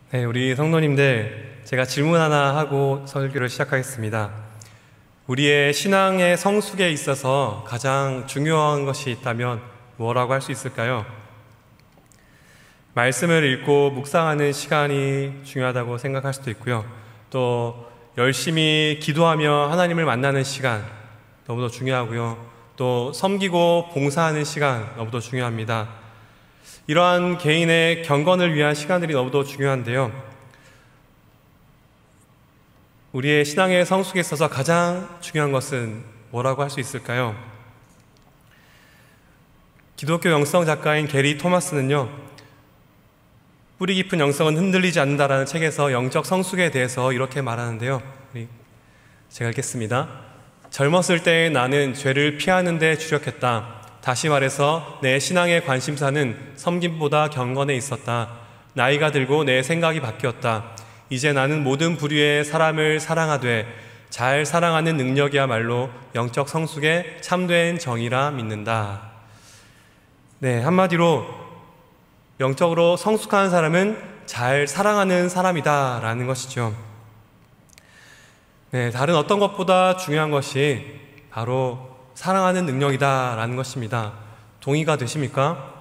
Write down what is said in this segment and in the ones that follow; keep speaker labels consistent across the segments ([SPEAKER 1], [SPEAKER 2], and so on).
[SPEAKER 1] 네, 우리 성도님들, 제가 질문 하나 하고 설교를 시작하겠습니다. 우리의 신앙의 성숙에 있어서 가장 중요한 것이 있다면 뭐라고 할 수 있을까요? 말씀을 읽고 묵상하는 시간이 중요하다고 생각할 수도 있고요. 또 열심히 기도하며 하나님을 만나는 시간 너무도 중요하고요. 또 섬기고 봉사하는 시간 너무도 중요합니다. 이러한 개인의 경건을 위한 시간들이 너무도 중요한데요. 우리의 신앙의 성숙에 있어서 가장 중요한 것은 뭐라고 할 수 있을까요? 기독교 영성 작가인 게리 토마스는요, 뿌리 깊은 영성은 흔들리지 않는다라는 책에서 영적 성숙에 대해서 이렇게 말하는데요. 제가 읽겠습니다. 젊었을 때 나는 죄를 피하는 데 주력했다. 다시 말해서 내 신앙의 관심사는 섬김보다 경건에 있었다. 나이가 들고 내 생각이 바뀌었다. 이제 나는 모든 부류의 사람을 사랑하되 잘 사랑하는 능력이야말로 영적 성숙의 참된 정의라 믿는다. 네, 한마디로 영적으로 성숙한 사람은 잘 사랑하는 사람이다 라는 것이죠. 네, 다른 어떤 것보다 중요한 것이 바로 사랑하는 능력이다 라는 것입니다. 동의가 되십니까?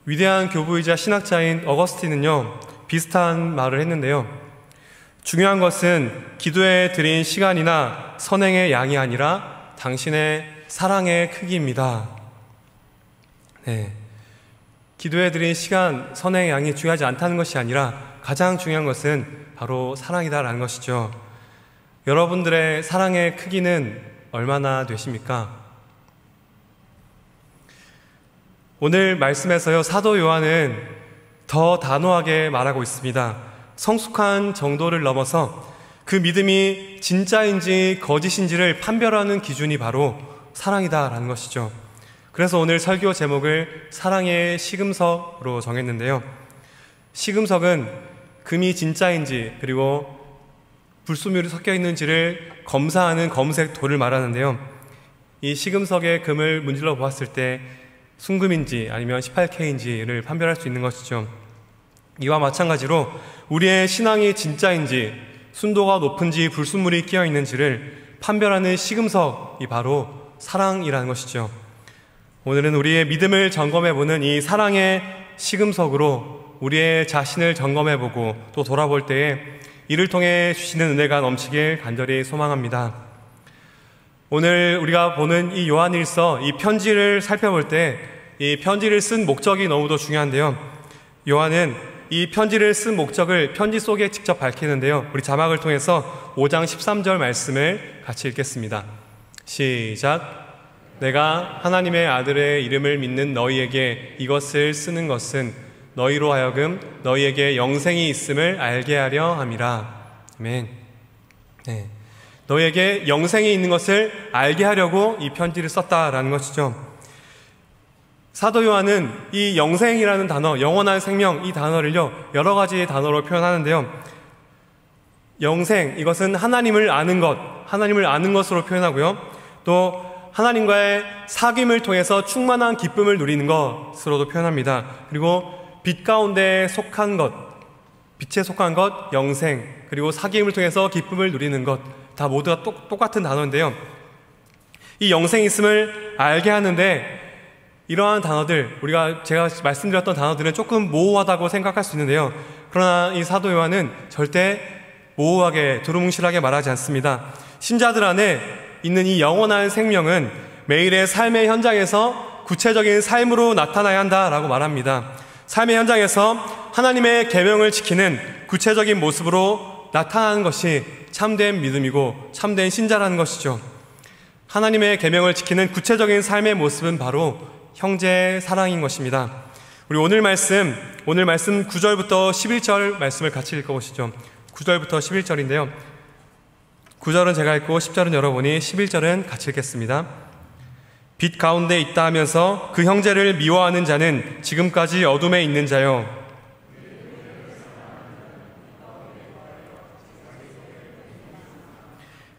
[SPEAKER 1] 위대한 교부이자 신학자인 어거스틴은요, 비슷한 말을 했는데요. 중요한 것은 기도에 드린 시간이나 선행의 양이 아니라 당신의 사랑의 크기입니다. 네, 기도에 드린 시간, 선행의 양이 중요하지 않다는 것이 아니라 가장 중요한 것은 바로 사랑이다라는 것이죠. 여러분들의 사랑의 크기는 얼마나 되십니까? 오늘 말씀에서요, 사도 요한은 더 단호하게 말하고 있습니다. 성숙한 정도를 넘어서 그 믿음이 진짜인지 거짓인지를 판별하는 기준이 바로 사랑이다라는 것이죠. 그래서 오늘 설교 제목을 사랑의 시금석으로 정했는데요. 시금석은 금이 진짜인지 그리고 불순물이 섞여 있는지를 검사하는 검색 돌을 말하는데요. 이 시금석의 금을 문질러 보았을 때 순금인지 아니면 18K인지를 판별할 수 있는 것이죠. 이와 마찬가지로 우리의 신앙이 진짜인지 순도가 높은지 불순물이 끼어 있는지를 판별하는 시금석이 바로 사랑이라는 것이죠. 오늘은 우리의 믿음을 점검해보는 이 사랑의 시금석으로 우리의 자신을 점검해보고 또 돌아볼 때에 이를 통해 주시는 은혜가 넘치길 간절히 소망합니다. 오늘 우리가 보는 이 요한일서, 이 편지를 살펴볼 때 이 편지를 쓴 목적이 너무도 중요한데요. 요한은 이 편지를 쓴 목적을 편지 속에 직접 밝히는데요. 우리 자막을 통해서 5장 13절 말씀을 같이 읽겠습니다. 시작. 내가 하나님의 아들의 이름을 믿는 너희에게 이것을 쓰는 것은 너희로 하여금 너희에게 영생이 있음을 알게 하려 함이라. 아멘. 네. 너희에게 영생이 있는 것을 알게 하려고 이 편지를 썼다라는 것이죠. 사도 요한은 이 영생이라는 단어, 영원한 생명, 이 단어를요, 여러 가지 단어로 표현하는데요. 영생, 이것은 하나님을 아는 것, 하나님을 아는 것으로 표현하고요. 또 하나님과의 사귐을 통해서 충만한 기쁨을 누리는 것으로도 표현합니다. 그리고 빛 가운데 속한 것, 빛에 속한 것, 영생, 그리고 사귐을 통해서 기쁨을 누리는 것, 다 모두가 똑같은 단어인데요. 이 영생이 있음을 알게 하는데 이러한 단어들, 제가 말씀드렸던 단어들은 조금 모호하다고 생각할 수 있는데요. 그러나 이 사도 요한은 절대 모호하게 두루뭉실하게 말하지 않습니다. 신자들 안에 있는 이 영원한 생명은 매일의 삶의 현장에서 구체적인 삶으로 나타나야 한다라고 말합니다. 삶의 현장에서 하나님의 계명을 지키는 구체적인 모습으로 나타나는 것이 참된 믿음이고 참된 신자라는 것이죠. 하나님의 계명을 지키는 구체적인 삶의 모습은 바로 형제의 사랑인 것입니다. 우리 오늘 말씀 9절부터 11절 말씀을 같이 읽어보시죠. 9절부터 11절인데요. 9절은 제가 읽고 10절은 여러분이, 11절은 같이 읽겠습니다. 빛 가운데 있다 하면서 그 형제를 미워하는 자는 지금까지 어둠에 있는 자요.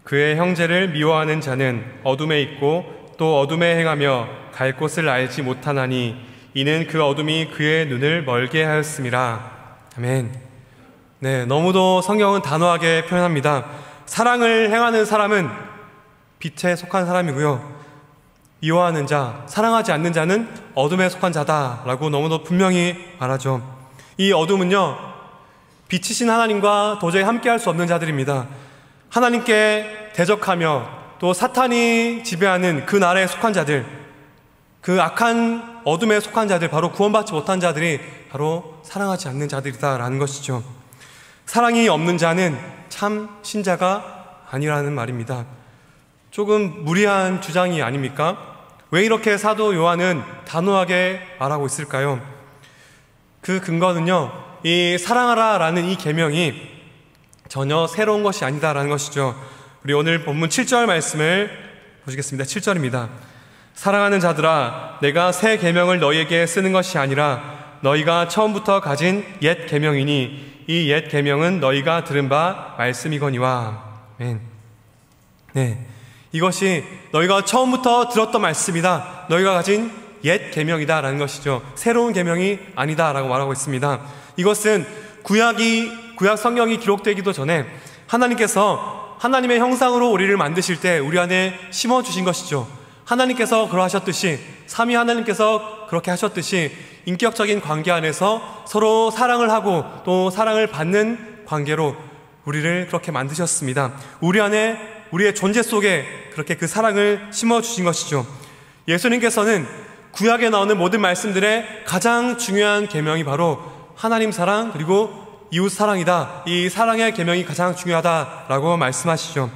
[SPEAKER 1] 그의 형제를 미워하는 자는 어둠에 있고 또 어둠에 행하며 갈 곳을 알지 못하나니 이는 그 어둠이 그의 눈을 멀게 하였음이라. 아멘. 네, 너무도 성경은 단호하게 표현합니다. 사랑을 행하는 사람은 빛에 속한 사람이고요, 미워하는 자, 사랑하지 않는 자는 어둠에 속한 자다라고 너무도 분명히 말하죠. 이 어둠은요, 빛이신 하나님과 도저히 함께할 수 없는 자들입니다. 하나님께 대적하며 또 사탄이 지배하는 그 나라에 속한 자들, 그 악한 어둠에 속한 자들, 바로 구원받지 못한 자들이 바로 사랑하지 않는 자들이다라는 것이죠. 사랑이 없는 자는 참 신자가 아니라는 말입니다. 조금 무리한 주장이 아닙니까? 왜 이렇게 사도 요한은 단호하게 말하고 있을까요? 그 근거는요, 이 사랑하라 라는 이 계명이 전혀 새로운 것이 아니다라는 것이죠. 우리 오늘 본문 7절 말씀을 보시겠습니다. 7절입니다. 사랑하는 자들아, 내가 새 계명을 너희에게 쓰는 것이 아니라 너희가 처음부터 가진 옛 계명이니 이 옛 계명은 너희가 들은 바 말씀이거니와. 아멘. 네, 이것이 너희가 처음부터 들었던 말씀이다, 너희가 가진 옛 계명이다 라는 것이죠. 새로운 계명이 아니다 라고 말하고 있습니다. 이것은 구약 성경이 기록되기도 전에 하나님께서 하나님의 형상으로 우리를 만드실 때 우리 안에 심어주신 것이죠. 하나님께서 그러하셨듯이, 삼위 하나님께서 그렇게 하셨듯이 인격적인 관계 안에서 서로 사랑을 하고 또 사랑을 받는 관계로 우리를 그렇게 만드셨습니다. 우리 안에, 우리의 존재 속에 그렇게 그 사랑을 심어주신 것이죠. 예수님께서는 구약에 나오는 모든 말씀들의 가장 중요한 계명이 바로 하나님 사랑 그리고 이웃 사랑이다, 이 사랑의 계명이 가장 중요하다라고 말씀하시죠.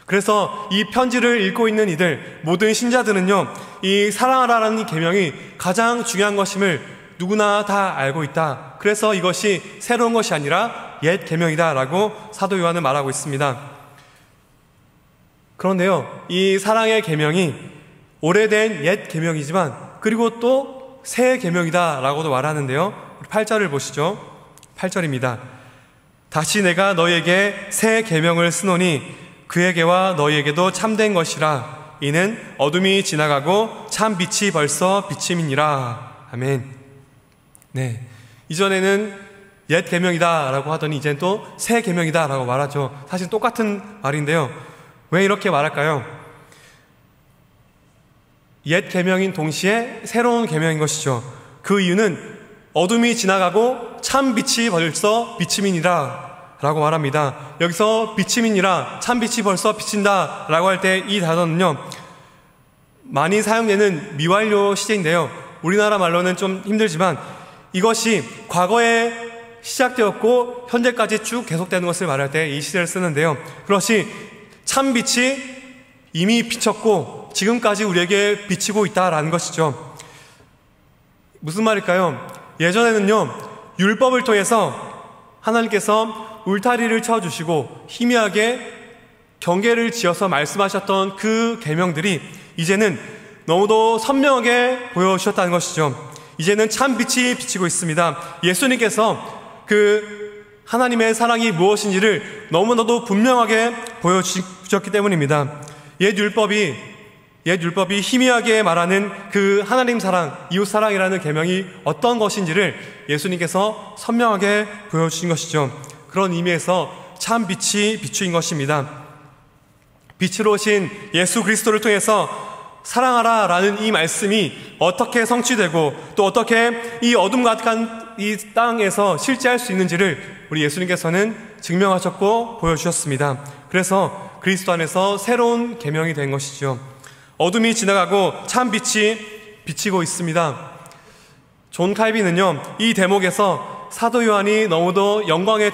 [SPEAKER 1] 그래서 이 편지를 읽고 있는 이들, 모든 신자들은요, 이 사랑하라는 계명이 가장 중요한 것임을 누구나 다 알고 있다. 그래서 이것이 새로운 것이 아니라 옛 계명이다 라고 사도 요한은 말하고 있습니다. 그런데요, 이 사랑의 계명이 오래된 옛 계명이지만 그리고 또 새 계명이다 라고도 말하는데요, 8절을 보시죠. 8절입니다. 다시 내가 너희에게 새 계명을 쓰노니 그에게와 너희에게도 참된 것이라. 이는 어둠이 지나가고 참 빛이 벌써 비침이니라. 아멘. 네, 이전에는 옛 계명이다 라고 하더니 이제는 또 새 계명이다 라고 말하죠. 사실 똑같은 말인데요, 왜 이렇게 말할까요? 옛 계명인 동시에 새로운 계명인 것이죠. 그 이유는 어둠이 지나가고 참 빛이 벌써 비침이니라 라고 말합니다. 여기서 비침이니라, 참 빛이 벌써 비친다 라고 할 때 이 단어는요, 많이 사용되는 미완료 시제인데요, 우리나라 말로는 좀 힘들지만 이것이 과거에 시작되었고 현재까지 쭉 계속되는 것을 말할 때 이 시제를 쓰는데요, 그것이 참 빛이 이미 비쳤고 지금까지 우리에게 비치고 있다라는 것이죠. 무슨 말일까요? 예전에는요, 율법을 통해서 하나님께서 울타리를 쳐주시고 희미하게 경계를 지어서 말씀하셨던 그 계명들이 이제는 너무도 선명하게 보여주셨다는 것이죠. 이제는 참 빛이 비치고 있습니다. 예수님께서 그 하나님의 사랑이 무엇인지를 너무나도 분명하게 보여주셨기 때문입니다. 옛 율법이 희미하게 말하는 그 하나님 사랑, 이웃 사랑이라는 계명이 어떤 것인지를 예수님께서 선명하게 보여주신 것이죠. 그런 의미에서 참 빛이 비추인 것입니다. 빛으로 오신 예수 그리스도를 통해서 사랑하라 라는 이 말씀이 어떻게 성취되고 또 어떻게 이 어둠 가득한 이 땅에서 실제할 수 있는지를 우리 예수님께서는 증명하셨고 보여주셨습니다. 그래서 그리스도 안에서 새로운 계명이 된 것이죠. 어둠이 지나가고 참 빛이 비치고 있습니다. 존 칼빈은요, 이 대목에서 사도 요한이 너무도 영광에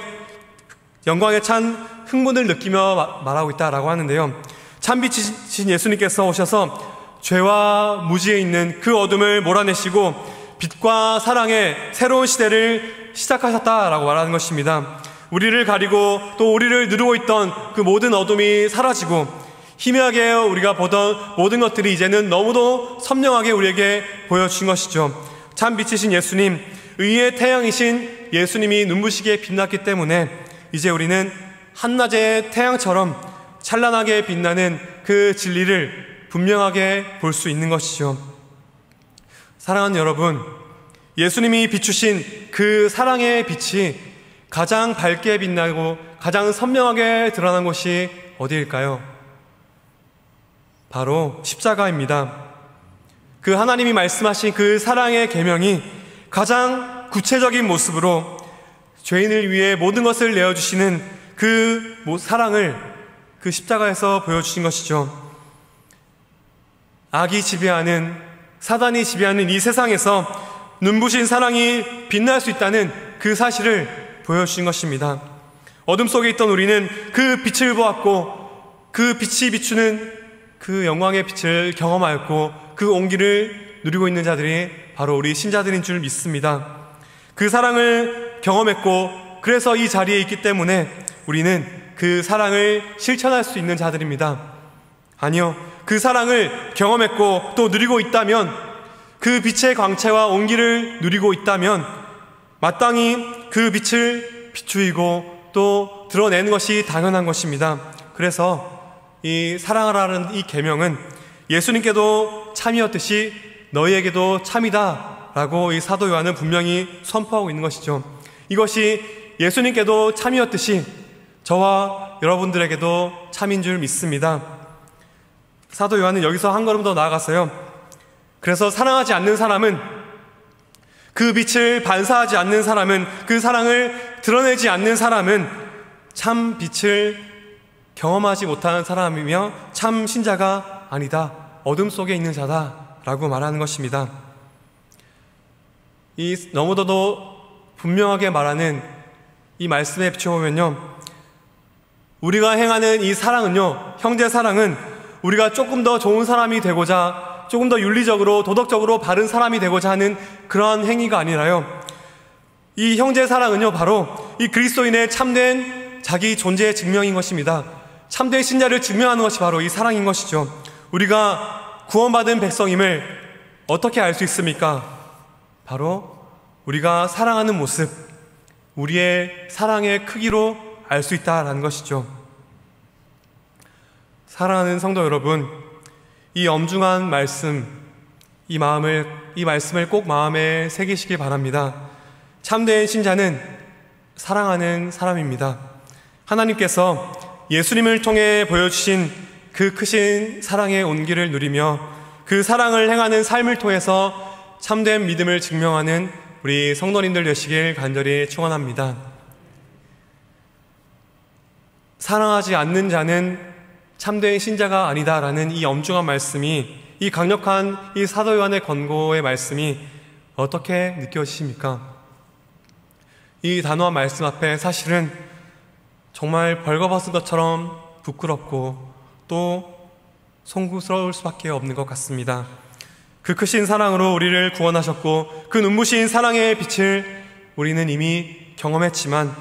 [SPEAKER 1] 찬 흥분을 느끼며 말하고 있다라고 하는데요, 참빛이신 예수님께서 오셔서 죄와 무지에 있는 그 어둠을 몰아내시고 빛과 사랑의 새로운 시대를 시작하셨다라고 말하는 것입니다. 우리를 가리고 또 우리를 누르고 있던 그 모든 어둠이 사라지고 희미하게 우리가 보던 모든 것들이 이제는 너무도 선명하게 우리에게 보여주신 것이죠. 참 빛이신 예수님, 의의 태양이신 예수님이 눈부시게 빛났기 때문에 이제 우리는 한낮의 태양처럼 찬란하게 빛나는 그 진리를 분명하게 볼 수 있는 것이죠. 사랑하는 여러분, 예수님이 비추신 그 사랑의 빛이 가장 밝게 빛나고 가장 선명하게 드러난 곳이 어디일까요? 바로 십자가입니다. 그 하나님이 말씀하신 그 사랑의 계명이 가장 구체적인 모습으로 죄인을 위해 모든 것을 내어주시는 그 사랑을 그 십자가에서 보여주신 것이죠. 악이 지배하는, 사단이 지배하는 이 세상에서 눈부신 사랑이 빛날 수 있다는 그 사실을 보여주신 것입니다. 어둠 속에 있던 우리는 그 빛을 보았고 그 빛이 비추는 그 영광의 빛을 경험하였고 그 온기를 누리고 있는 자들이 바로 우리 신자들인 줄 믿습니다. 그 사랑을 경험했고 그래서 이 자리에 있기 때문에 우리는 그 사랑을 실천할 수 있는 자들입니다. 아니요, 그 사랑을 경험했고 또 누리고 있다면, 그 빛의 광채와 온기를 누리고 있다면 마땅히 그 빛을 비추이고 또 드러내는 것이 당연한 것입니다. 그래서 이 사랑하라는 이 계명은 예수님께도 참이었듯이 너희에게도 참이다 라고 이 사도 요한은 분명히 선포하고 있는 것이죠. 이것이 예수님께도 참이었듯이 저와 여러분들에게도 참인 줄 믿습니다. 사도 요한은 여기서 한 걸음 더 나아가서요, 그래서 사랑하지 않는 사람은, 그 빛을 반사하지 않는 사람은, 그 사랑을 드러내지 않는 사람은 참 빛을 경험하지 못하는 사람이며 참 신자가 아니다, 어둠 속에 있는 자다 라고 말하는 것입니다. 이 너무나도 분명하게 말하는 이 말씀에 비춰보면요, 우리가 행하는 이 사랑은요, 형제 사랑은 우리가 조금 더 좋은 사람이 되고자, 조금 더 윤리적으로 도덕적으로 바른 사람이 되고자 하는 그러한 행위가 아니라요, 이 형제 사랑은요 바로 이 그리스도인의 참된 자기 존재의 증명인 것입니다. 참된 신자를 증명하는 것이 바로 이 사랑인 것이죠. 우리가 구원받은 백성임을 어떻게 알 수 있습니까? 바로 우리가 사랑하는 모습, 우리의 사랑의 크기로 알 수 있다라는 것이죠. 사랑하는 성도 여러분, 이 엄중한 말씀, 이 말씀을 꼭 마음에 새기시길 바랍니다. 참된 신자는 사랑하는 사람입니다. 하나님께서 예수님을 통해 보여주신 그 크신 사랑의 온기를 누리며 그 사랑을 행하는 삶을 통해서 참된 믿음을 증명하는 우리 성도님들 되시길 간절히 축원합니다. 사랑하지 않는 자는 참된 신자가 아니다라는 이 엄중한 말씀이, 이 강력한 이 사도 요한의 권고의 말씀이 어떻게 느껴지십니까? 이 단호한 말씀 앞에 사실은 정말 벌거벗은 것처럼 부끄럽고 또 송구스러울 수밖에 없는 것 같습니다. 그 크신 사랑으로 우리를 구원하셨고 그 눈부신 사랑의 빛을 우리는 이미 경험했지만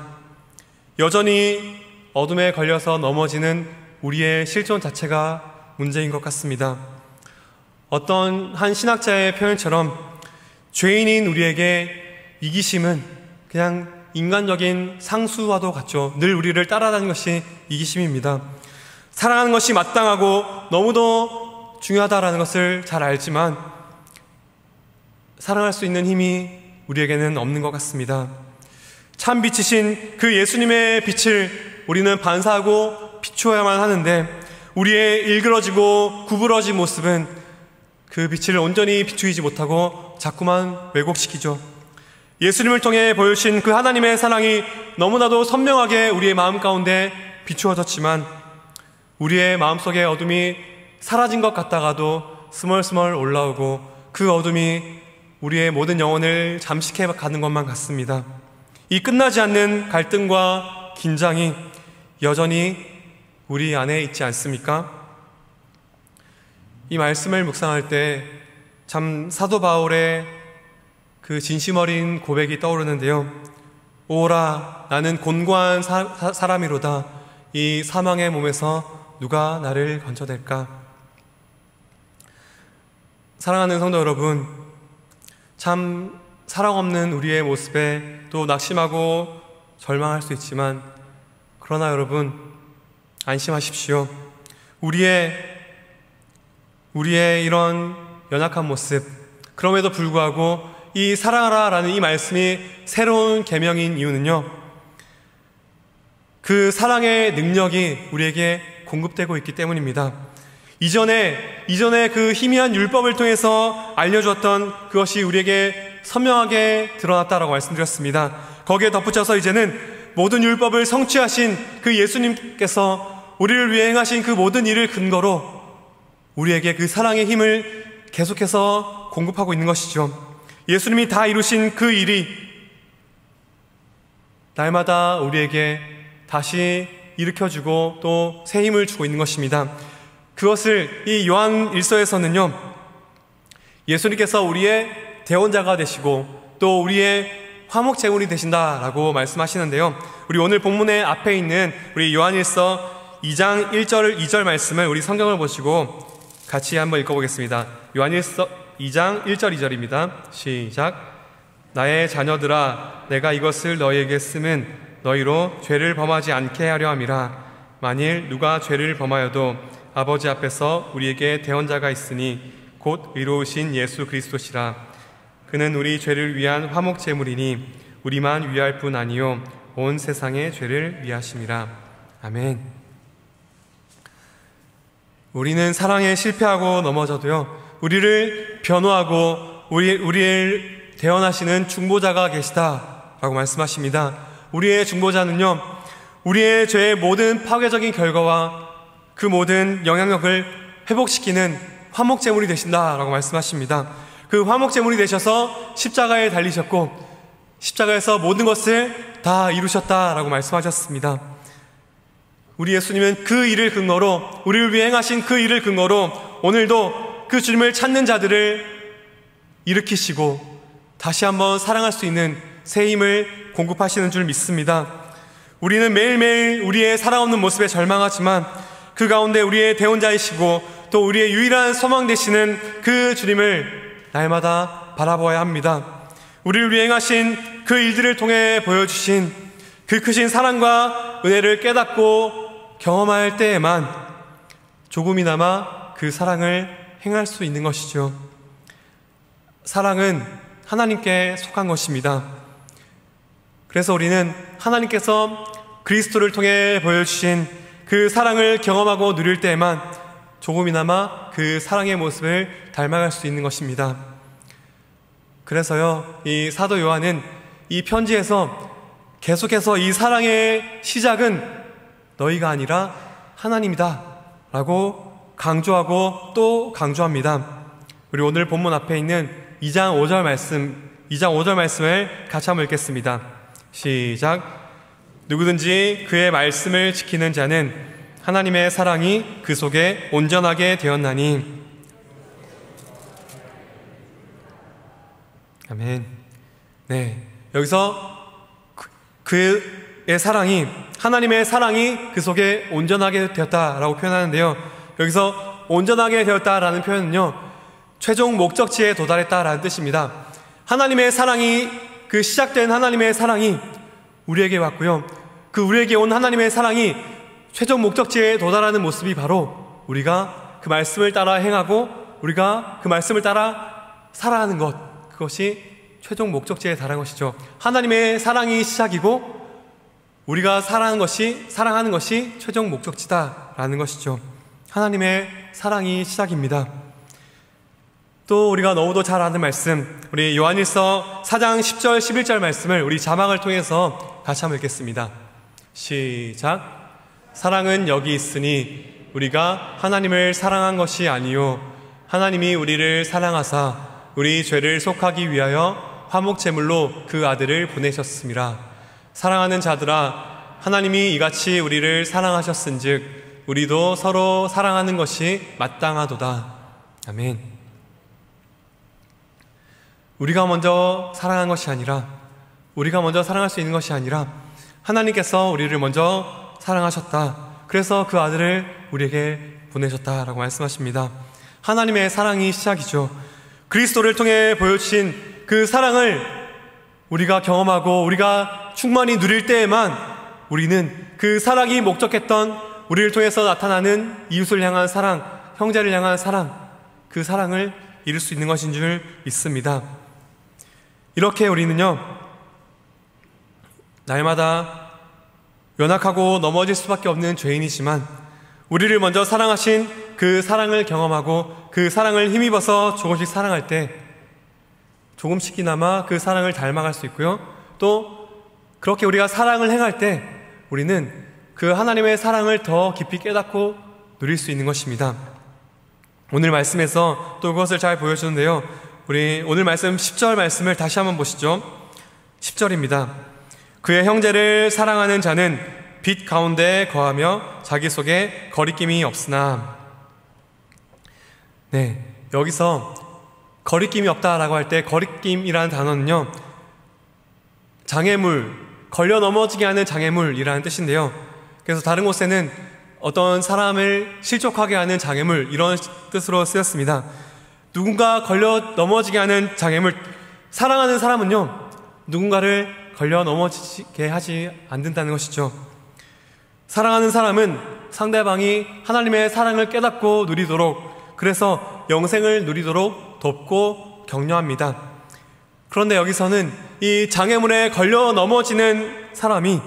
[SPEAKER 1] 여전히 어둠에 걸려서 넘어지는 우리의 실존 자체가 문제인 것 같습니다. 어떤 한 신학자의 표현처럼 죄인인 우리에게 이기심은 그냥 인간적인 상수와도 같죠. 늘 우리를 따라다니는 것이 이기심입니다. 사랑하는 것이 마땅하고 너무도 중요하다라는 것을 잘 알지만 사랑할 수 있는 힘이 우리에게는 없는 것 같습니다. 참 빛이신 그 예수님의 빛을 우리는 반사하고 비추어야만 하는데 우리의 일그러지고 구부러진 모습은 그 빛을 온전히 비추이지 못하고 자꾸만 왜곡시키죠. 예수님을 통해 보여주신 그 하나님의 사랑이 너무나도 선명하게 우리의 마음 가운데 비추어졌지만 우리의 마음속의 어둠이 사라진 것 같다가도 스멀스멀 올라오고 그 어둠이 우리의 모든 영혼을 잠식해 가는 것만 같습니다. 이 끝나지 않는 갈등과 긴장이 여전히 우리 안에 있지 않습니까? 이 말씀을 묵상할 때 참 사도 바울의 그 진심 어린 고백이 떠오르는데요. 오라, 나는 곤고한 사람이로다. 이 사망의 몸에서 누가 나를 건져낼까? 사랑하는 성도 여러분, 참 사랑 없는 우리의 모습에 또 낙심하고 절망할 수 있지만 그러나 여러분 안심하십시오. 우리의 이런 연약한 모습, 그럼에도 불구하고 이 사랑하라 라는 이 말씀이 새로운 계명인 이유는요, 그 사랑의 능력이 우리에게 공급되고 있기 때문입니다. 이전에 그 희미한 율법을 통해서 알려주었던 그것이 우리에게 선명하게 드러났다라고 말씀드렸습니다. 거기에 덧붙여서 이제는 모든 율법을 성취하신 그 예수님께서 우리를 위해 행하신 그 모든 일을 근거로 우리에게 그 사랑의 힘을 계속해서 공급하고 있는 것이죠. 예수님이 다 이루신 그 일이 날마다 우리에게 다시 일으켜주고 또 새 힘을 주고 있는 것입니다. 그것을 이 요한 1서에서는요, 예수님께서 우리의 대원자가 되시고 또 우리의 화목제물이 되신다라고 말씀하시는데요, 우리 오늘 본문의 앞에 있는 우리 요한 1서 2장 1절 2절 말씀을 우리 성경을 보시고 같이 한번 읽어보겠습니다. 요한 1서 2장 1절 2절입니다. 시작. 나의 자녀들아, 내가 이것을 너희에게 쓰면 너희로 죄를 범하지 않게 하려 함이라. 만일 누가 죄를 범하여도 아버지 앞에서 우리에게 대언자가 있으니 곧 의로우신 예수 그리스도시라. 그는 우리 죄를 위한 화목제물이니 우리만 위할 뿐 아니요 온 세상의 죄를 위하심이라. 아멘. 우리는 사랑에 실패하고 넘어져도요, 우리를 변호하고 우리를 대언하시는 중보자가 계시다라고 말씀하십니다. 우리의 중보자는요, 우리의 죄의 모든 파괴적인 결과와 그 모든 영향력을 회복시키는 화목제물이 되신다라고 말씀하십니다. 그 화목제물이 되셔서 십자가에 달리셨고 십자가에서 모든 것을 다 이루셨다라고 말씀하셨습니다. 우리 예수님은 그 일을 근거로, 우리를 위해 행하신 그 일을 근거로 오늘도 그 주님을 찾는 자들을 일으키시고 다시 한번 사랑할 수 있는 새 힘을 공급하시는 줄 믿습니다. 우리는 매일매일 우리의 사랑 없는 모습에 절망하지만 그 가운데 우리의 대원자이시고 또 우리의 유일한 소망 되시는 그 주님을 날마다 바라보아야 합니다. 우리를 위해 행하신 그 일들을 통해 보여주신 그 크신 사랑과 은혜를 깨닫고 경험할 때에만 조금이나마 그 사랑을 행할 수 있는 것이죠. 사랑은 하나님께 속한 것입니다. 그래서 우리는 하나님께서 그리스도를 통해 보여주신 그 사랑을 경험하고 누릴 때에만 조금이나마 그 사랑의 모습을 닮아갈 수 있는 것입니다. 그래서요, 이 사도 요한은 이 편지에서 계속해서 이 사랑의 시작은 너희가 아니라 하나님이다 라고 강조하고 또 강조합니다. 우리 오늘 본문 앞에 있는 2장 5절 말씀을 같이 한번 읽겠습니다. 시작. 누구든지 그의 말씀을 지키는 자는 하나님의 사랑이 그 속에 온전하게 되었나니. 아멘. 네, 여기서 그의 사랑이, 하나님의 사랑이 그 속에 온전하게 되었다라고 표현하는데요, 여기서 온전하게 되었다라는 표현은요, 최종 목적지에 도달했다라는 뜻입니다. 하나님의 사랑이, 그 시작된 하나님의 사랑이 우리에게 왔고요, 그 우리에게 온 하나님의 사랑이 최종 목적지에 도달하는 모습이 바로 우리가 그 말씀을 따라 행하고 우리가 그 말씀을 따라 살아가는 것, 그것이 최종 목적지에 달하는 것이죠. 하나님의 사랑이 시작이고 우리가 사랑하는 것이 최종 목적지다라는 것이죠. 하나님의 사랑이 시작입니다. 또 우리가 너무도 잘 아는 말씀, 우리 요한일서 4장 10절 11절 말씀을 우리 자막을 통해서 같이 한번 읽겠습니다. 시작. 사랑은 여기 있으니 우리가 하나님을 사랑한 것이 아니요 하나님이 우리를 사랑하사 우리 죄를 속하기 위하여 화목제물로 그 아들을 보내셨음이라. 사랑하는 자들아, 하나님이 이같이 우리를 사랑하셨은즉 우리도 서로 사랑하는 것이 마땅하도다. 아멘. 우리가 먼저 사랑한 것이 아니라, 우리가 먼저 사랑할 수 있는 것이 아니라 하나님께서 우리를 먼저 사랑하셨다. 그래서 그 아들을 우리에게 보내셨다라고 말씀하십니다. 하나님의 사랑이 시작이죠. 그리스도를 통해 보여주신 그 사랑을 우리가 경험하고 우리가 충만히 누릴 때에만 우리는 그 사랑이 목적했던 우리를 통해서 나타나는 이웃을 향한 사랑, 형제를 향한 사랑, 그 사랑을 이룰 수 있는 것인 줄 믿습니다. 이렇게 우리는요, 날마다 연약하고 넘어질 수밖에 없는 죄인이지만 우리를 먼저 사랑하신 그 사랑을 경험하고 그 사랑을 힘입어서 조금씩 사랑할 때 조금씩이나마 그 사랑을 닮아갈 수 있고요. 또 그렇게 우리가 사랑을 행할 때 우리는 그 하나님의 사랑을 더 깊이 깨닫고 누릴 수 있는 것입니다. 오늘 말씀에서 또 그것을 잘 보여주는데요. 우리 오늘 말씀 10절 말씀을 다시 한번 보시죠. 10절입니다. 그의 형제를 사랑하는 자는 빛 가운데 거하며 자기 속에 거리낌이 없으나. 네, 여기서 거리낌이 없다라고 할 때 거리낌이라는 단어는요, 장애물, 걸려 넘어지게 하는 장애물이라는 뜻인데요. 그래서 다른 곳에는 어떤 사람을 실족하게 하는 장애물, 이런 뜻으로 쓰였습니다. 누군가 걸려 넘어지게 하는 장애물, 사랑하는 사람은요, 누군가를 걸려 넘어지게 하지 않는다는 것이죠. 사랑하는 사람은 상대방이 하나님의 사랑을 깨닫고 누리도록, 그래서 영생을 누리도록 돕고 격려합니다. 그런데 여기서는 이 장애물에 걸려 넘어지는 사람이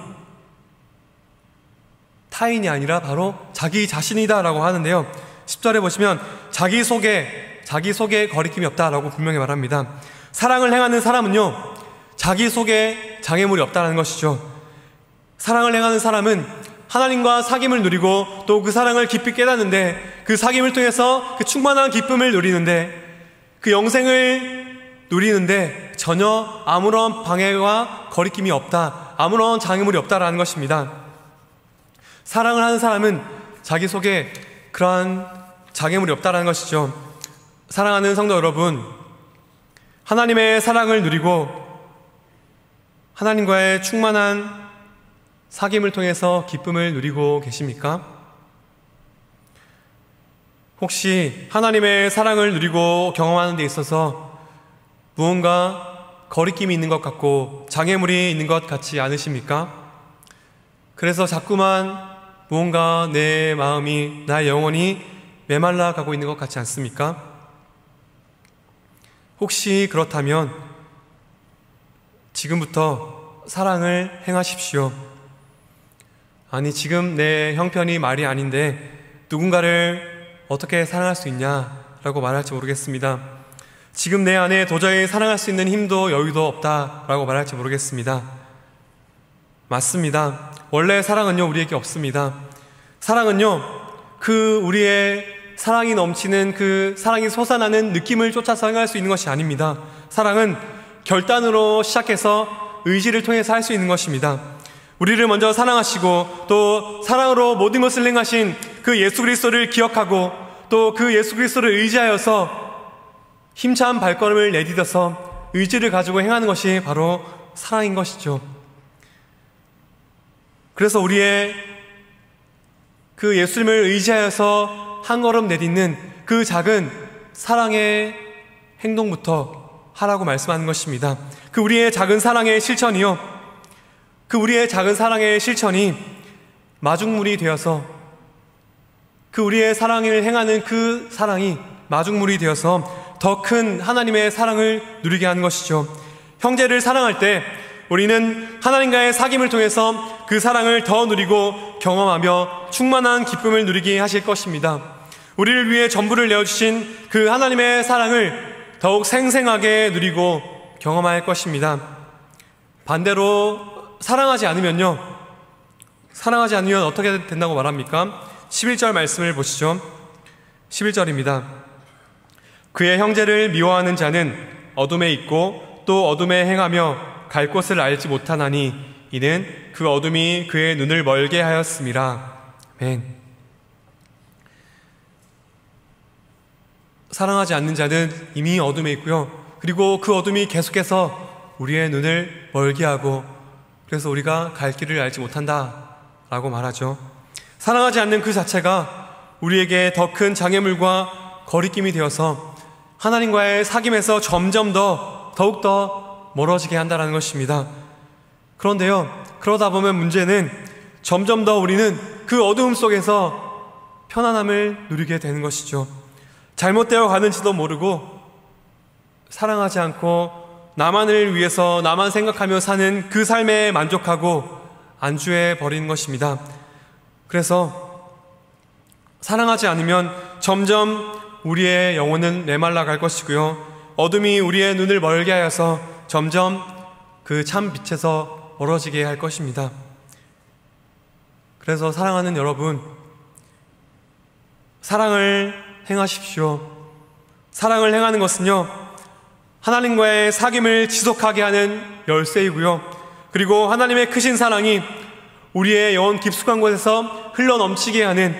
[SPEAKER 1] 타인이 아니라 바로 자기 자신이다라고 하는데요. 10절에 보시면 자기 속에 거리낌이 없다라고 분명히 말합니다. 사랑을 행하는 사람은요, 자기 속에 장애물이 없다는 것이죠. 사랑을 행하는 사람은 하나님과 사귐을 누리고 또 그 사랑을 깊이 깨닫는데, 그 사귐을 통해서 그 충만한 기쁨을 누리는데, 그 영생을 누리는데 전혀 아무런 방해와 거리낌이 없다, 아무런 장애물이 없다라는 것입니다. 사랑을 하는 사람은 자기 속에 그러한 장애물이 없다라는 것이죠. 사랑하는 성도 여러분, 하나님의 사랑을 누리고 하나님과의 충만한 사귐을 통해서 기쁨을 누리고 계십니까? 혹시 하나님의 사랑을 누리고 경험하는 데 있어서 무언가 거리낌이 있는 것 같고 장애물이 있는 것 같지 않으십니까? 그래서 자꾸만 무언가 내 마음이, 나의 영혼이 메말라 가고 있는 것 같지 않습니까? 혹시 그렇다면 지금부터 사랑을 행하십시오. 아니, 지금 내 형편이 말이 아닌데 누군가를 어떻게 사랑할 수 있냐라고 말할지 모르겠습니다. 지금 내 안에 도저히 사랑할 수 있는 힘도 여유도 없다라고 말할지 모르겠습니다. 맞습니다. 원래 사랑은요, 우리에게 없습니다. 사랑은요, 그 우리의 사랑이 넘치는, 그 사랑이 솟아나는 느낌을 쫓아서 행할 수 있는 것이 아닙니다. 사랑은 결단으로 시작해서 의지를 통해서 할 수 있는 것입니다. 우리를 먼저 사랑하시고 또 사랑으로 모든 것을 행하신 그 예수 그리스도를 기억하고 또 그 예수 그리스도를 의지하여서 힘찬 발걸음을 내디뎌서 의지를 가지고 행하는 것이 바로 사랑인 것이죠. 그래서 우리의 그 예수님을 의지하여서 한 걸음 내딛는 그 작은 사랑의 행동부터 하라고 말씀하는 것입니다. 그 우리의 작은 사랑의 실천이요, 그 우리의 작은 사랑의 실천이 마중물이 되어서, 그 우리의 사랑을 행하는 그 사랑이 마중물이 되어서 더 큰 하나님의 사랑을 누리게 하는 것이죠. 형제를 사랑할 때 우리는 하나님과의 사귐을 통해서 그 사랑을 더 누리고 경험하며 충만한 기쁨을 누리게 하실 것입니다. 우리를 위해 전부를 내어주신 그 하나님의 사랑을 더욱 생생하게 누리고 경험할 것입니다. 반대로 사랑하지 않으면 어떻게 된다고 말합니까? 11절 말씀을 보시죠. 11절입니다. 그의 형제를 미워하는 자는 어둠에 있고 또 어둠에 행하며 갈 곳을 알지 못하나니 이는 그 어둠이 그의 눈을 멀게 하였음이라. 아멘. 사랑하지 않는 자는 이미 어둠에 있고요, 그리고 그 어둠이 계속해서 우리의 눈을 멀게 하고, 그래서 우리가 갈 길을 알지 못한다 라고 말하죠. 사랑하지 않는 그 자체가 우리에게 더 큰 장애물과 거리낌이 되어서 하나님과의 사귐에서 점점 더욱더 멀어지게 한다는 것입니다. 그런데요, 그러다 보면 문제는 점점 더 우리는 그 어두움 속에서 편안함을 누리게 되는 것이죠. 잘못되어 가는지도 모르고 사랑하지 않고 나만을 위해서 나만 생각하며 사는 그 삶에 만족하고 안주해 버리는 것입니다. 그래서 사랑하지 않으면 점점 우리의 영혼은 메말라 갈 것이고요, 어둠이 우리의 눈을 멀게 하여서 점점 그 참 빛에서 멀어지게 할 것입니다. 그래서 사랑하는 여러분, 사랑을 행하십시오. 사랑을 행하는 것은요, 하나님과의 사귐을 지속하게 하는 열쇠이고요, 그리고 하나님의 크신 사랑이 우리의 영혼 깊숙한 곳에서 흘러넘치게 하는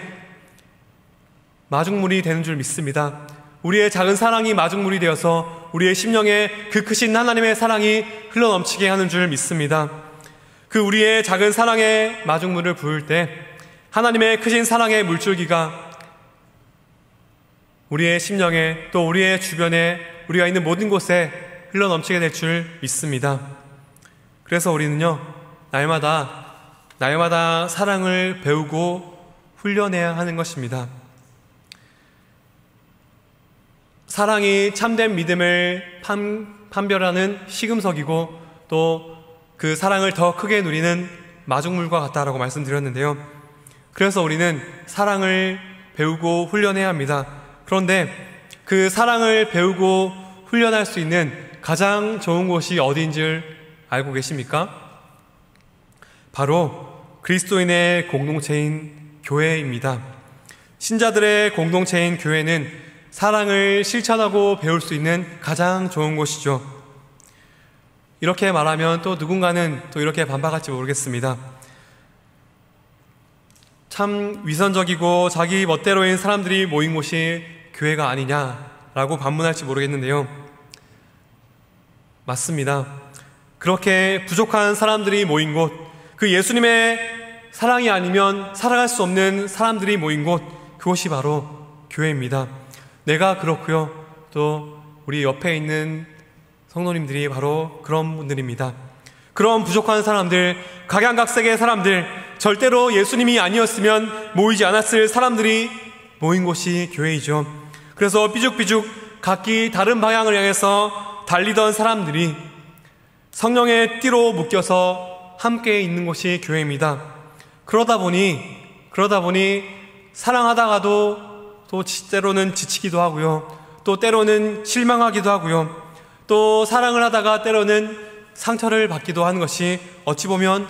[SPEAKER 1] 마중물이 되는 줄 믿습니다. 우리의 작은 사랑이 마중물이 되어서 우리의 심령에 그 크신 하나님의 사랑이 흘러넘치게 하는 줄 믿습니다. 그 우리의 작은 사랑의 마중물을 부을 때 하나님의 크신 사랑의 물줄기가 우리의 심령에, 또 우리의 주변에, 우리가 있는 모든 곳에 흘러넘치게 될 줄 믿습니다. 그래서 우리는요, 날마다 사랑을 배우고 훈련해야 하는 것입니다. 사랑이 참된 믿음을 판별하는 시금석이고, 또 그 사랑을 더 크게 누리는 마중물과 같다라고 말씀드렸는데요. 그래서 우리는 사랑을 배우고 훈련해야 합니다. 그런데 그 사랑을 배우고 훈련할 수 있는 가장 좋은 곳이 어디인 줄 알고 계십니까? 바로 그리스도인의 공동체인 교회입니다. 신자들의 공동체인 교회는 사랑을 실천하고 배울 수 있는 가장 좋은 곳이죠. 이렇게 말하면 또 누군가는 또 이렇게 반박할지 모르겠습니다. 참 위선적이고 자기 멋대로인 사람들이 모인 곳이 교회가 아니냐라고 반문할지 모르겠는데요. 맞습니다. 그렇게 부족한 사람들이 모인 곳, 그 예수님의 사랑이 아니면 살아갈 수 없는 사람들이 모인 곳, 그곳이 바로 교회입니다. 내가 그렇고요, 또 우리 옆에 있는 성도님들이 바로 그런 분들입니다. 그런 부족한 사람들, 각양각색의 사람들, 절대로 예수님이 아니었으면 모이지 않았을 사람들이 모인 곳이 교회이죠. 그래서 삐죽삐죽 각기 다른 방향을 향해서 달리던 사람들이 성령의 띠로 묶여서 함께 있는 곳이 교회입니다. 그러다 보니 사랑하다가도 또 때로는 지치기도 하고요, 또 때로는 실망하기도 하고요, 또 사랑을 하다가 때로는 상처를 받기도 하는 것이 어찌 보면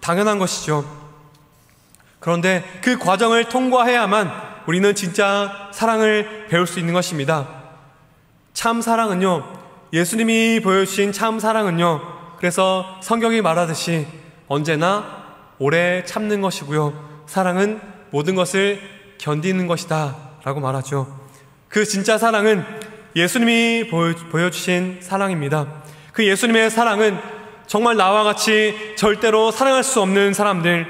[SPEAKER 1] 당연한 것이죠. 그런데 그 과정을 통과해야만 우리는 진짜 사랑을 배울 수 있는 것입니다. 참 사랑은요, 예수님이 보여주신 참 사랑은요, 그래서 성경이 말하듯이 언제나 오래 참는 것이고요, 사랑은 모든 것을 견디는 것이다 라고 말하죠. 그 진짜 사랑은 예수님이 보여주신 사랑입니다. 그 예수님의 사랑은 정말 나와 같이 절대로 사랑할 수 없는 사람들,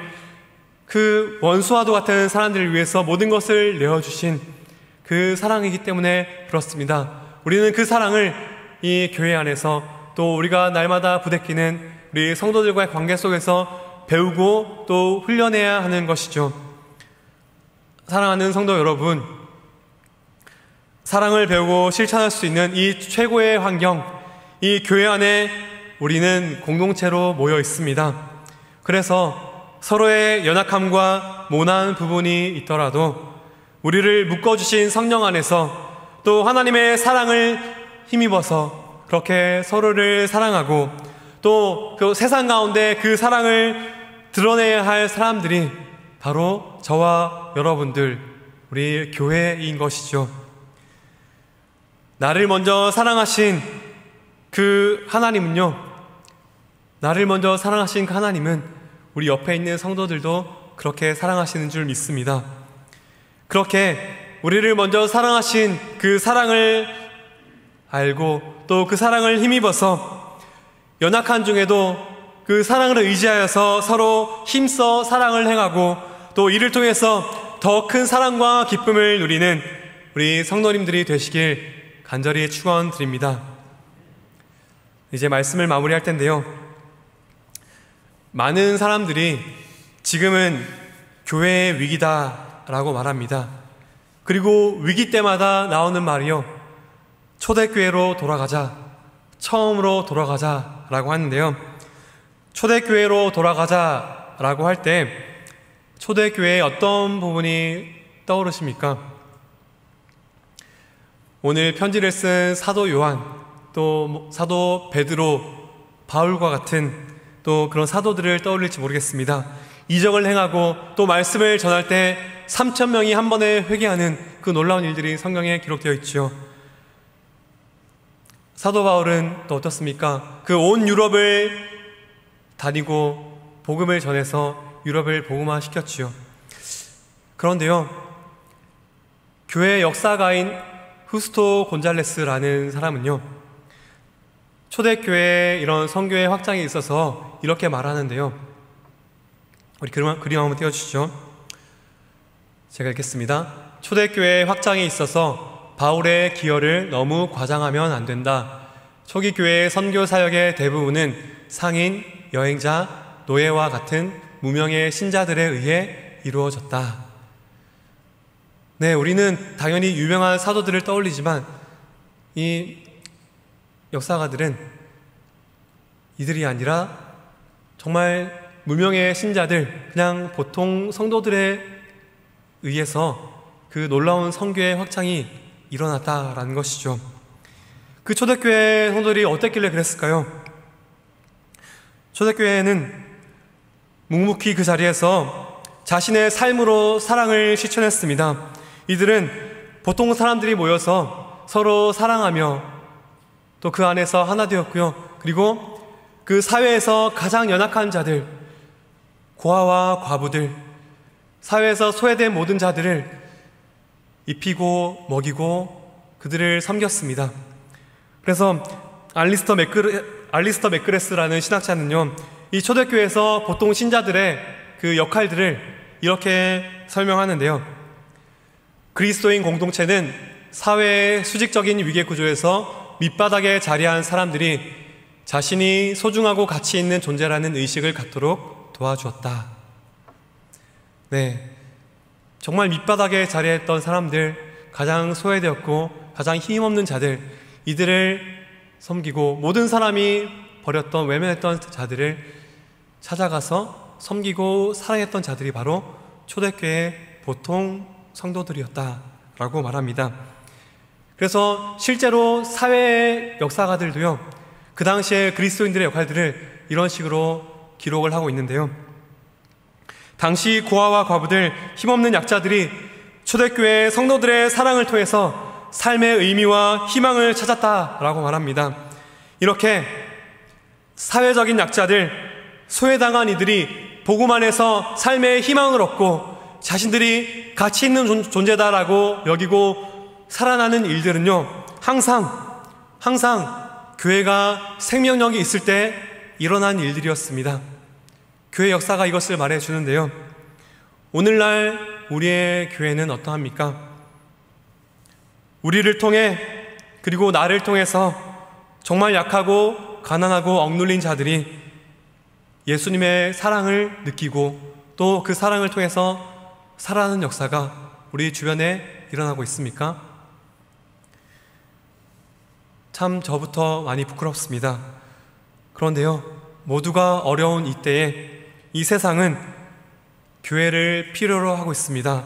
[SPEAKER 1] 그 원수와도 같은 사람들을 위해서 모든 것을 내어주신 그 사랑이기 때문에 그렇습니다. 우리는 그 사랑을 이 교회 안에서, 또 우리가 날마다 부대끼는 우리 성도들과의 관계 속에서 배우고 또 훈련해야 하는 것이죠. 사랑하는 성도 여러분, 사랑을 배우고 실천할 수 있는 이 최고의 환경, 이 교회 안에 우리는 공동체로 모여 있습니다. 그래서 서로의 연약함과 모난 부분이 있더라도 우리를 묶어주신 성령 안에서 또 하나님의 사랑을 힘입어서 그렇게 서로를 사랑하고, 또 그 세상 가운데 그 사랑을 드러내야 할 사람들이 바로 저와 여러분들, 우리 교회인 것이죠. 나를 먼저 사랑하신 그 하나님은요, 나를 먼저 사랑하신 그 하나님은 우리 옆에 있는 성도들도 그렇게 사랑하시는 줄 믿습니다. 그렇게 우리를 먼저 사랑하신 그 사랑을 알고 또 그 사랑을 힘입어서 연약한 중에도 그 사랑을 의지하여서 서로 힘써 사랑을 행하고, 또 이를 통해서 더 큰 사랑과 기쁨을 누리는 우리 성도님들이 되시길 간절히 축원드립니다. 이제 말씀을 마무리할 텐데요, 많은 사람들이 지금은 교회의 위기다라고 말합니다. 그리고 위기 때마다 나오는 말이요, 초대교회로 돌아가자, 처음으로 돌아가자라고 하는데요. 초대교회로 돌아가자라고 할 때 초대교회의 어떤 부분이 떠오르십니까? 오늘 편지를 쓴 사도 요한, 또 사도 베드로, 바울과 같은 또 그런 사도들을 떠올릴지 모르겠습니다. 이적을 행하고 또 말씀을 전할 때 3,000명이 한 번에 회개하는 그 놀라운 일들이 성경에 기록되어 있죠. 사도 바울은 또 어떻습니까? 그 온 유럽을 다니고 복음을 전해서 유럽을 복음화시켰지요. 그런데요, 교회 역사가인 후스토 곤잘레스라는 사람은요, 초대교회의 이런 선교의 확장에 있어서 이렇게 말하는데요. 우리 그림 한번 띄워주시죠. 제가 읽겠습니다. 초대교회의 확장에 있어서 바울의 기여를 너무 과장하면 안 된다. 초기 교회의 선교 사역의 대부분은 상인, 여행자, 노예와 같은 무명의 신자들에 의해 이루어졌다. 네, 우리는 당연히 유명한 사도들을 떠올리지만 이 역사가들은 이들이 아니라 정말 무명의 신자들, 그냥 보통 성도들에 의해서 그 놀라운 선교의 확장이 일어났다라는 것이죠. 그 초대교회 성도들이 어땠길래 그랬을까요? 초대교회는 묵묵히 그 자리에서 자신의 삶으로 사랑을 실천했습니다. 이들은 보통 사람들이 모여서 서로 사랑하며 또 그 안에서 하나 되었고요. 그리고 그 사회에서 가장 연약한 자들, 고아와 과부들, 사회에서 소외된 모든 자들을 입히고 먹이고 그들을 섬겼습니다. 그래서 알리스터 맥그레스라는 신학자는요, 이 초대교회에서 보통 신자들의 그 역할들을 이렇게 설명하는데요. 그리스도인 공동체는 사회의 수직적인 위계 구조에서 밑바닥에 자리한 사람들이 자신이 소중하고 가치 있는 존재라는 의식을 갖도록 도와주었다. 네, 정말 밑바닥에 자리했던 사람들, 가장 소외되었고 가장 힘없는 자들, 이들을 섬기고 모든 사람이 버렸던 외면했던 자들을 찾아가서 섬기고 사랑했던 자들이 바로 초대교회의 보통 성도들이었다라고 말합니다. 그래서 실제로 사회의 역사가들도요, 그 당시에 그리스도인들의 역할들을 이런 식으로 기록을 하고 있는데요. 당시 고아와 과부들, 힘없는 약자들이 초대교회 성도들의 사랑을 통해서 삶의 의미와 희망을 찾았다라고 말합니다. 이렇게 사회적인 약자들, 소외당한 이들이 복음 안에서 삶의 희망을 얻고 자신들이 가치 있는 존재다라고 여기고 살아나는 일들은요, 항상 교회가 생명력이 있을 때 일어난 일들이었습니다. 교회 역사가 이것을 말해주는데요. 오늘날 우리의 교회는 어떠합니까? 우리를 통해, 그리고 나를 통해서 정말 약하고 가난하고 억눌린 자들이 예수님의 사랑을 느끼고 또 그 사랑을 통해서 살아가는 역사가 우리 주변에 일어나고 있습니까? 참 저부터 많이 부끄럽습니다. 그런데요, 모두가 어려운 이때에 이 세상은 교회를 필요로 하고 있습니다.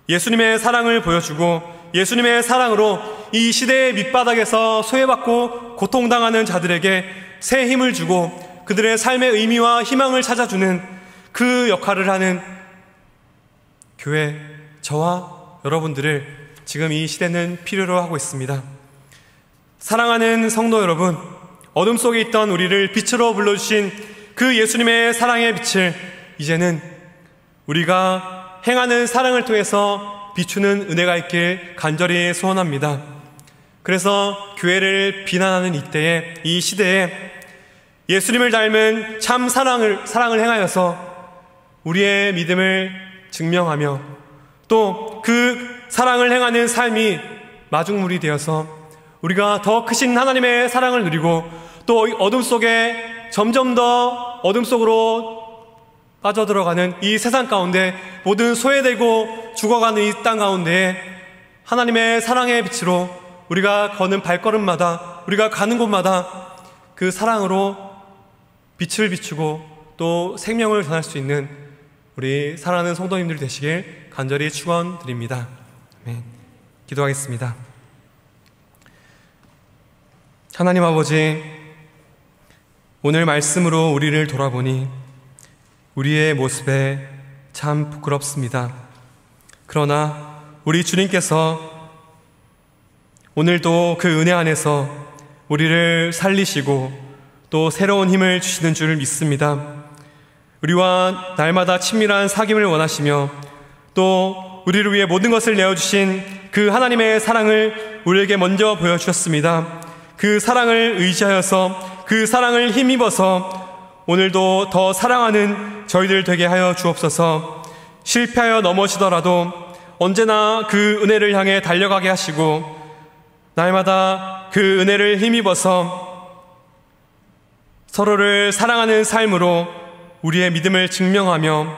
[SPEAKER 1] 예수님의 사랑을 보여주고 예수님의 사랑으로 이 시대의 밑바닥에서 소외받고 고통당하는 자들에게 새 힘을 주고 그들의 삶의 의미와 희망을 찾아주는 그 역할을 하는 교회, 저와 여러분들을 지금 이 시대는 필요로 하고 있습니다. 사랑하는 성도 여러분, 어둠 속에 있던 우리를 빛으로 불러주신 그 예수님의 사랑의 빛을 이제는 우리가 행하는 사랑을 통해서 비추는 은혜가 있길 간절히 소원합니다. 그래서 교회를 비난하는 이때에, 이 시대에 예수님을 닮은 참 사랑을 행하여서 우리의 믿음을 증명하며 또 그 사랑을 행하는 삶이 마중물이 되어서 우리가 더 크신 하나님의 사랑을 누리고 또 어둠 속에 점점 더 어둠 속으로 빠져들어가는 이 세상 가운데 모든 소외되고 죽어가는 이 땅 가운데에 하나님의 사랑의 빛으로 우리가 거는 발걸음마다, 우리가 가는 곳마다 그 사랑으로 빛을 비추고 또 생명을 전할 수 있는 우리 사랑하는 성도님들 되시길 간절히 축원드립니다. 아멘. 기도하겠습니다. 하나님 아버지, 오늘 말씀으로 우리를 돌아보니 우리의 모습에 참 부끄럽습니다. 그러나 우리 주님께서 오늘도 그 은혜 안에서 우리를 살리시고 또 새로운 힘을 주시는 줄 믿습니다. 우리와 날마다 친밀한 사귐을 원하시며 또 우리를 위해 모든 것을 내어주신 그 하나님의 사랑을 우리에게 먼저 보여주셨습니다. 그 사랑을 의지하여서 그 사랑을 힘입어서 오늘도 더 사랑하는 저희들 되게 하여 주옵소서. 실패하여 넘어지더라도 언제나 그 은혜를 향해 달려가게 하시고 날마다 그 은혜를 힘입어서 서로를 사랑하는 삶으로 우리의 믿음을 증명하며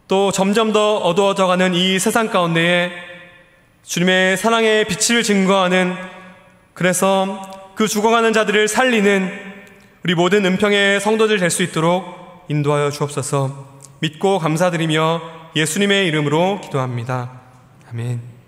[SPEAKER 1] 또 점점 더 어두워져가는 이 세상 가운데에 주님의 사랑의 빛을 증거하는, 그래서 그 죽어가는 자들을 살리는 우리 모든 은평의 성도들 될 수 있도록 인도하여 주옵소서. 믿고 감사드리며 예수님의 이름으로 기도합니다. 아멘.